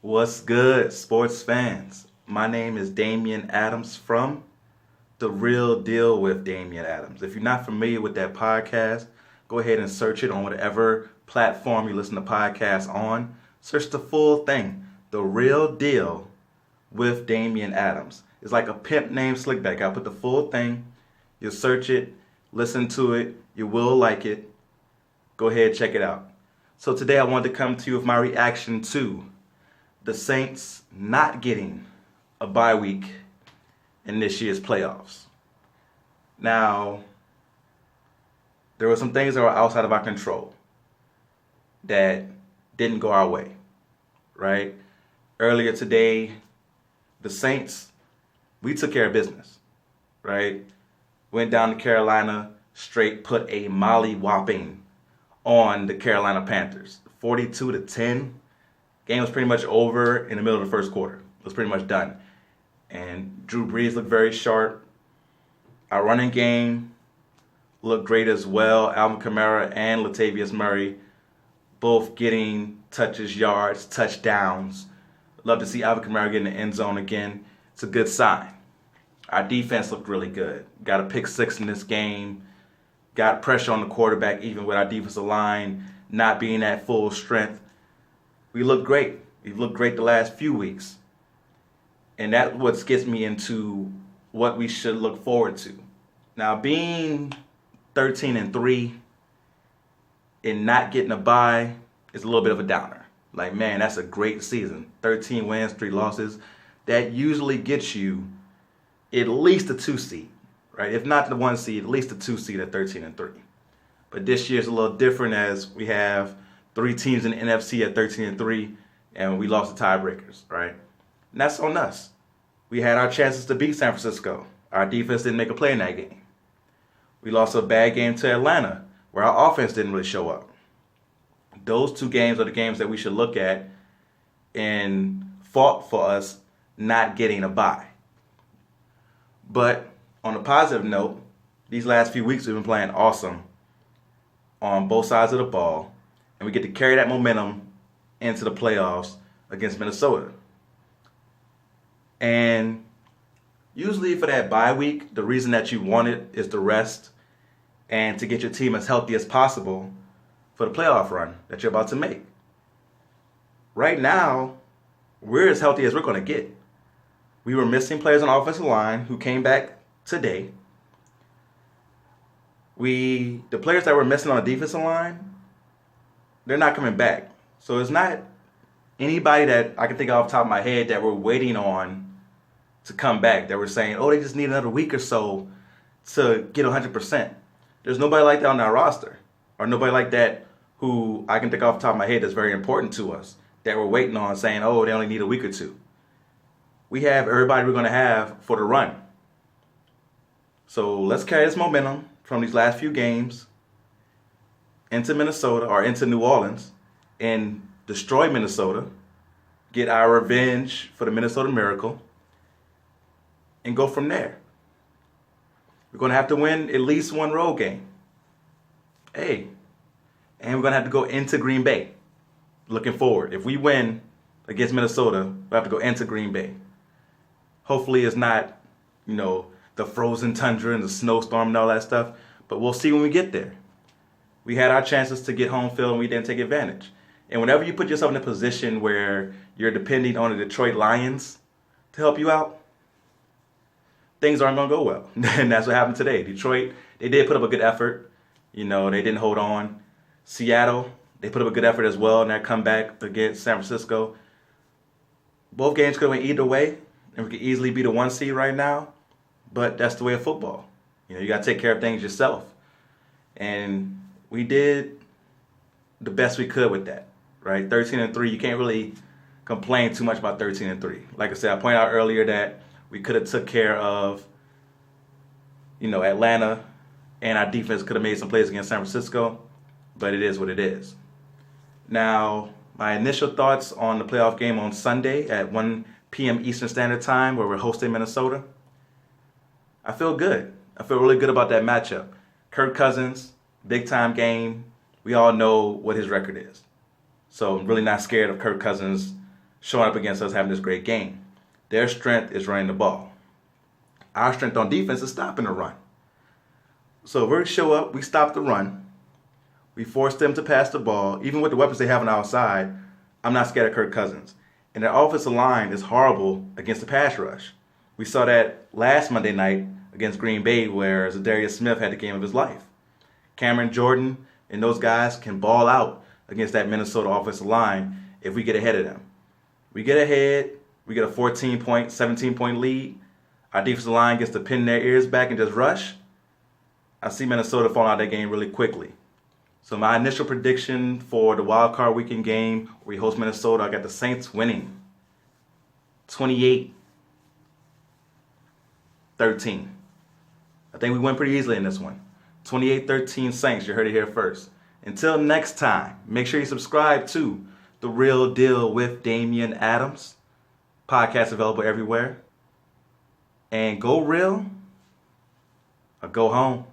What's good, sports fans? My name is Damian Adams from The Real Deal with Damian Adams. If you're not familiar with that podcast, go ahead and search it on whatever platform you listen to podcasts on. Search the full thing, The Real Deal with Damian Adams. It's like a pimp named Slickback. I put the full thing. You'll search it, listen to it. You will like it. Go ahead, check it out. So today I wanted to come to you with my reaction to the Saints not getting a bye week in this year's playoffs. Now, there were some things that were outside of our control that didn't go our way, right? Earlier today, the Saints, we took care of business, right? Went down to Carolina, straight put a molly whopping on the Carolina Panthers, 42-10. Game was pretty much over in the middle of the first quarter. It was pretty much done. And Drew Brees looked very sharp. Our running game looked great as well. Alvin Kamara and Latavius Murray both getting touches, yards, touchdowns. Love to see Alvin Kamara get in the end zone again. It's a good sign. Our defense looked really good. Got a pick six in this game. Got pressure on the quarterback even with our defensive line not being at full strength. We look great. We've looked great the last few weeks. And that's what gets me into what we should look forward to. Now, being 13-3 and not getting a bye is a little bit of a downer. Like, man, that's a great season. 13 wins, 3 losses. That usually gets you at least a 2 seed, right? If not the 1 seed, at least a 2 seed at 13-3. But this year's a little different as we have 3 teams in the NFC at 13-3, and we lost the tiebreakers, right? And that's on us. We had our chances to beat San Francisco. Our defense didn't make a play in that game. We lost a bad game to Atlanta, where our offense didn't really show up. Those 2 games are the games that we should look at and fought for us not getting a bye. But on a positive note, these last few weeks we've been playing awesome on both sides of the ball. And we get to carry that momentum into the playoffs against Minnesota. And usually for that bye week, the reason that you want it is to rest and to get your team as healthy as possible for the playoff run that you're about to make. Right now, we're as healthy as we're going to get. We were missing players on the offensive line who came back today. The players that were missing on the defensive line, they're not coming back. So it's not anybody that I can think of off the top of my head that we're waiting on to come back, that we're saying, oh, they just need another week or so to get 100%. There's nobody like that on our roster, or nobody like that who I can think off the top of my head that's very important to us, that we're waiting on saying, oh, they only need a week or 2. We have everybody we're going to have for the run. So let's carry this momentum from these last few games into Minnesota or into New Orleans and destroy Minnesota, get our revenge for the Minnesota Miracle, and go from there. We're going to have to win at least 1 road game. Hey, and we're going to have to go into Green Bay. Looking forward. If we win against Minnesota, we'll have to go into Green Bay. Hopefully it's not, the frozen tundra and the snowstorm and all that stuff, but we'll see when we get there. We had our chances to get home field and we didn't take advantage. And whenever you put yourself in a position where you're depending on the Detroit Lions to help you out, things aren't going to go well. And that's what happened today. Detroit, they did put up a good effort. They didn't hold on. Seattle, they put up a good effort as well in their comeback against San Francisco. Both games could have went either way, and we could easily be the 1 seed right now. But that's the way of football. You got to take care of things yourself. And we did the best we could with that, right? 13-3, you can't really complain too much about 13-3. Like I said, I pointed out earlier that we could have took care of, Atlanta, and our defense could have made some plays against San Francisco, but it is what it is. Now, my initial thoughts on the playoff game on Sunday at 1 p.m. Eastern Standard Time, where we're hosting Minnesota, I feel good. I feel really good about that matchup. Kirk Cousins, big time game. We all know what his record is. So I'm really not scared of Kirk Cousins showing up against us having this great game. Their strength is running the ball. Our strength on defense is stopping the run. So if we show up, we stop the run. We force them to pass the ball. Even with the weapons they have on the outside, I'm not scared of Kirk Cousins. And their offensive line is horrible against the pass rush. We saw that last Monday night against Green Bay where Zadarius Smith had the game of his life. Cameron Jordan and those guys can ball out against that Minnesota offensive line if we get ahead of them. We get ahead, we get a 14-point, 17-point lead. Our defensive line gets to pin their ears back and just rush. I see Minnesota falling out of that game really quickly. So my initial prediction for the wild card weekend game where we host Minnesota, I got the Saints winning 28-13. I think we win pretty easily in this one. 28-13 Saints, you heard it here first. Until next time, make sure you subscribe to The Real Deal with Damian Adams. Podcast available everywhere. And go real or go home.